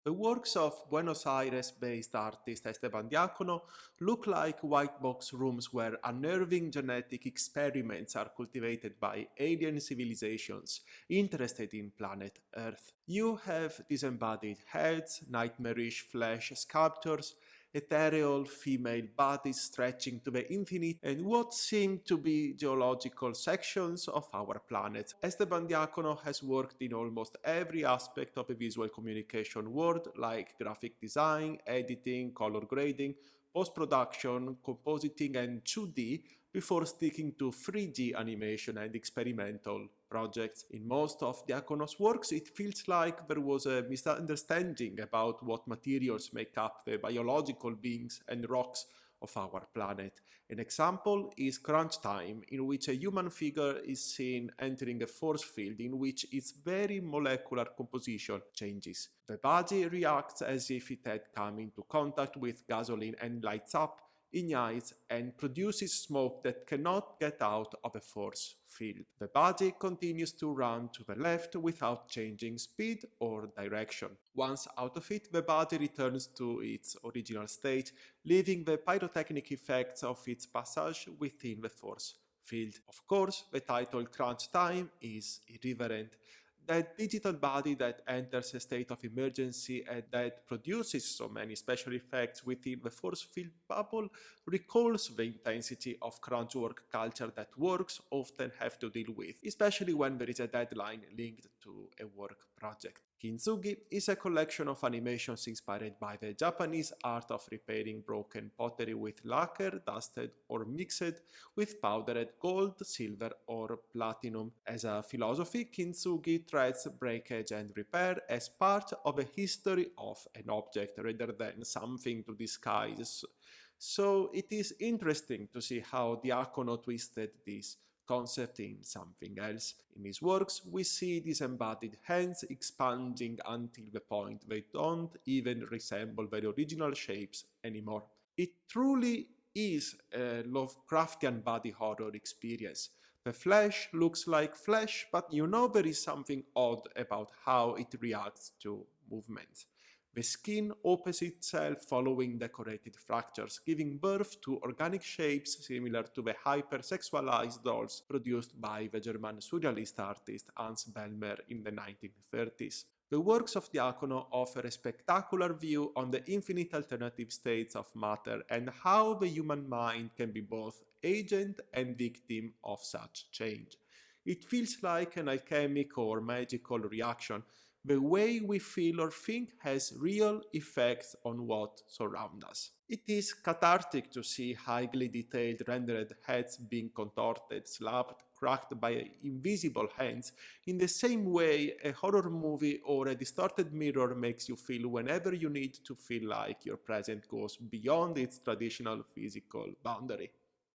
The works of Buenos Aires-based artist Esteban Diacono look like white box rooms where unnerving genetic experiments are cultivated by alien civilizations interested in planet Earth. You have disembodied heads, nightmarish flesh sculptures, ethereal female bodies stretching to the infinite, and what seem to be geological sections of our planet. Esteban Diacono has worked in almost every aspect of the visual communication world, like graphic design, editing, color grading, post-production, compositing, and 2D, before sticking to 3D animation and experimental projects. In most of Diacono's works, it feels like there was a misunderstanding about what materials make up the biological beings and rocks of our planet. An example is Crunch Time, in which a human figure is seen entering a force field in which its very molecular composition changes. The body reacts as if it had come into contact with gasoline and lights up, ignites, and produces smoke that cannot get out of a force field. The body continues to run to the left without changing speed or direction. Once out of it, the body returns to its original state, leaving the pyrotechnic effects of its passage within the force field. Of course, the title Crunch Time is irreverent. That digital body that enters a state of emergency and that produces so many special effects within the force field bubble recalls the intensity of crunch work culture that works often have to deal with, especially when there is a deadline linked to a work project. Kintsugi is a collection of animations inspired by the Japanese art of repairing broken pottery with lacquer dusted or mixed with powdered gold, silver, or platinum. As a philosophy, Kintsugi treats breakage and repair as part of a history of an object rather than something to disguise. So it is interesting to see how Diacono twisted this concept in something else. In his works, we see disembodied hands expanding until the point they don't even resemble their original shapes anymore. It truly is a Lovecraftian body horror experience. The flesh looks like flesh, but you know there is something odd about how it reacts to movement. The skin opens itself following decorated fractures, giving birth to organic shapes similar to the hypersexualized dolls produced by the German surrealist artist Hans Bellmer in the 1930s. The works of Diacono offer a spectacular view on the infinite alternative states of matter and how the human mind can be both agent and victim of such change. It feels like an alchemic or magical reaction. The way we feel or think has real effects on what surrounds us. It is cathartic to see highly detailed rendered heads being contorted, slapped, cracked by invisible hands, in the same way a horror movie or a distorted mirror makes you feel whenever you need to feel like your present goes beyond its traditional physical boundary.